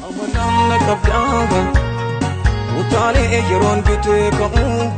أولام نكبداها وطالع يرون بتكمو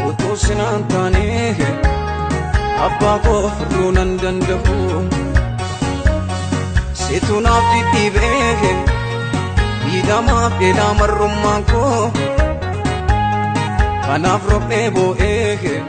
وتوسنان تانيه أباكو فرونان دندهو ستونا بدي بيه بيدا ما بلا مرمانكو أنا فرقني بو إيه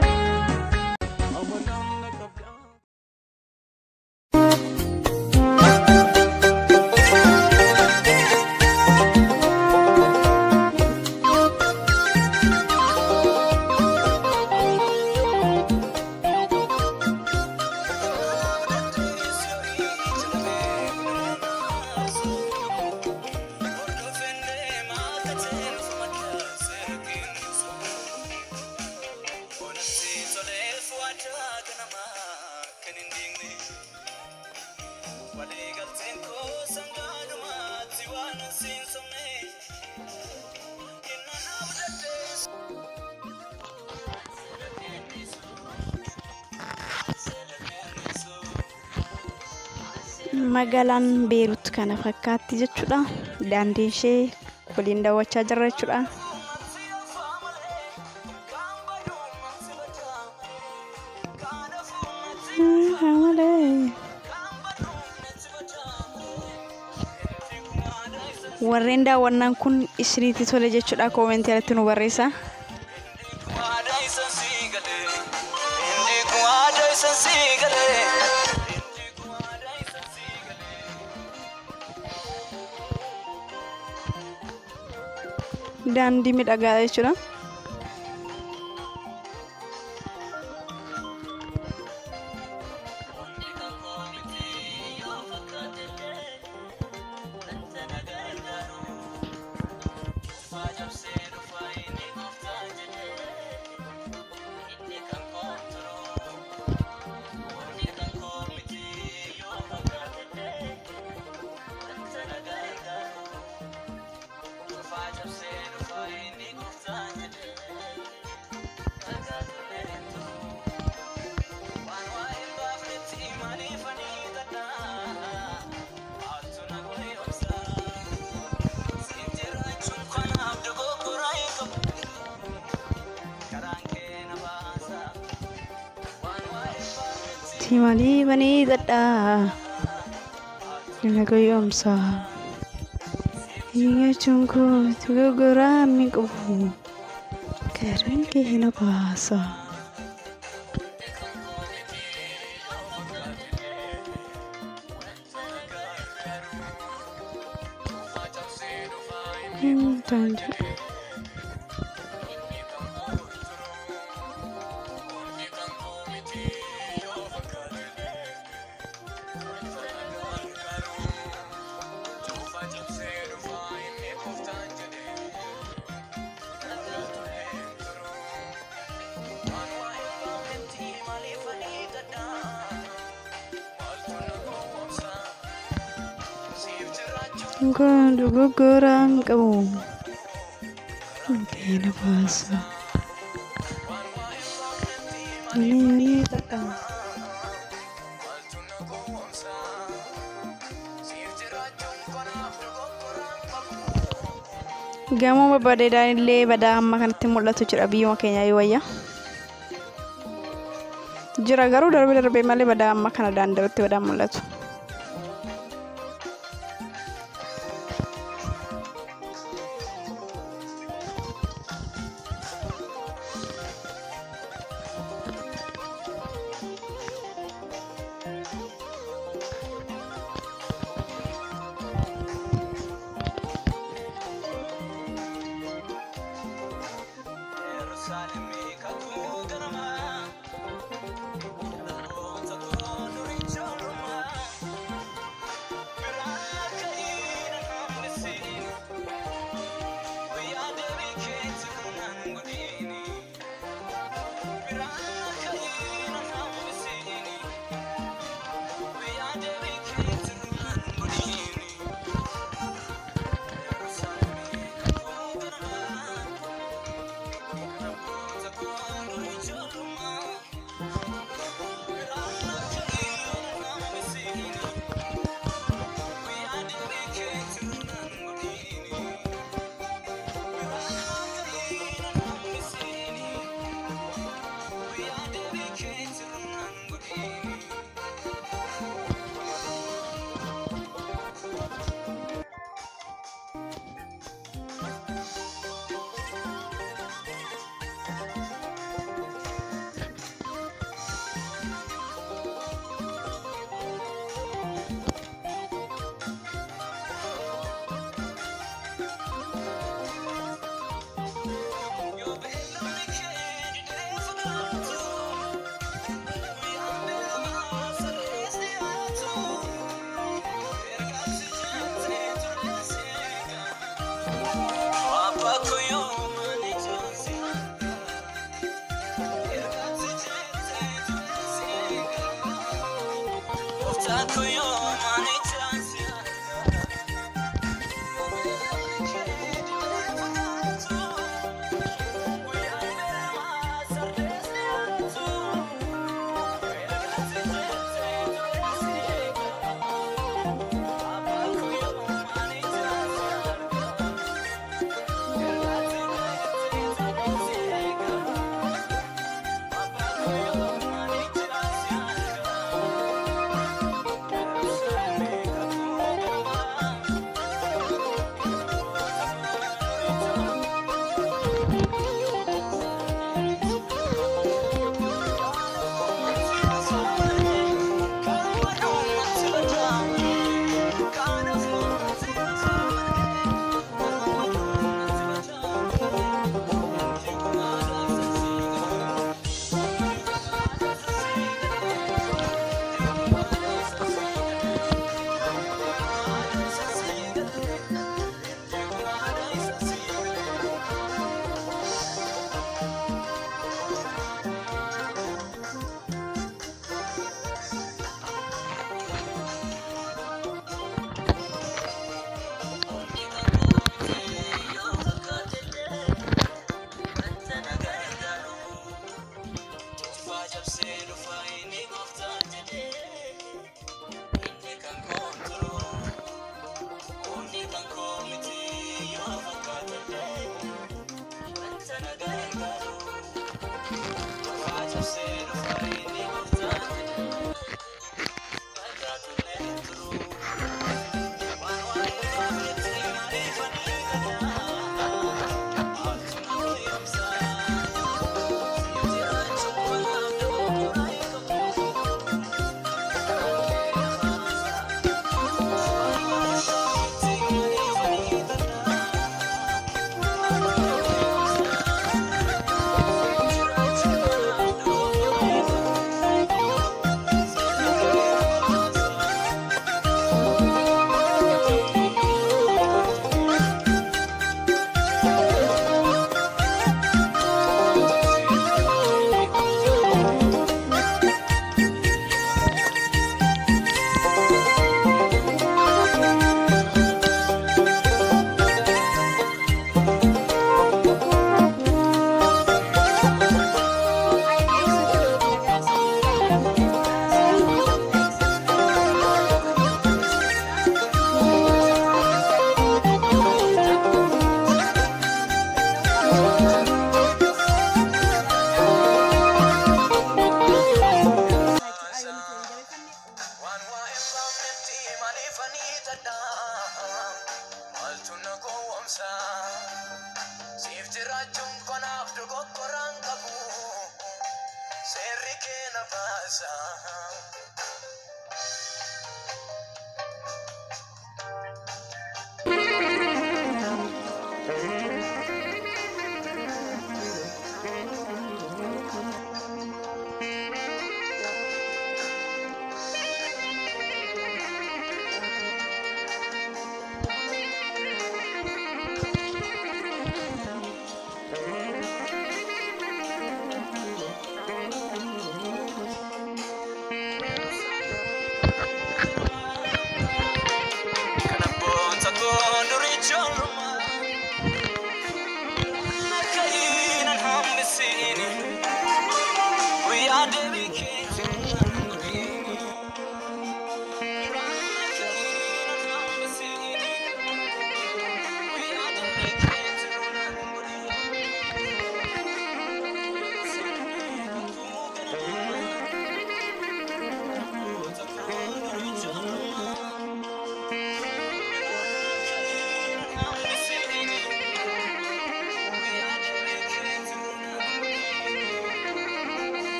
Magaalaan Beirut kana fakkaatti jechuudha. Daandii ishee waliin daawwachaa jirra jechuudha. Warreen daawwannaan kun isinitti tole jechuudha. Koomentii irratti nu barreessaa. Daandii miidhagaa jechuudha. Timali bani dada nagoyomsa iya chunku tugora miku karen ke hina basa tanju Gondo gogoram kamu kena puasa ini tetang gamu berbeda dari le pada makan timur lah tujuh abi makanya ayo ya jura garu dari malah pada makan ada anda tu pada mulut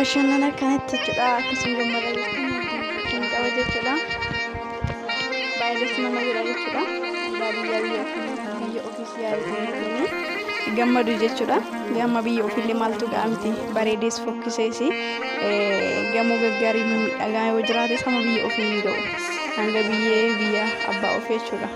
bashannana kanatti jechuudha akkasiin gammada jechuun qaba jechuudha baay'ee nama jira jechuudha biyya ofiis yaaduu gammadu jechuudha gamma biyya ofiillee maaltu ga'amti bareedees fokkisees gamoo gaggaarii miidhagaa yoo jiraate sama biyya ofii ni ga'u hanga biyya abbaa ofii jechuudha.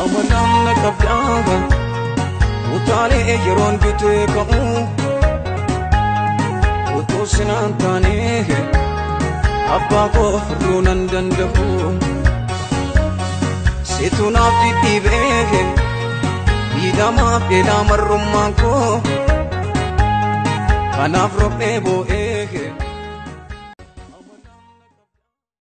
Amanam na kabdaga utale yeron bite kamu uto sinantane abba ko runan dandahu situna titibe idama pela marumma ko anafro pebo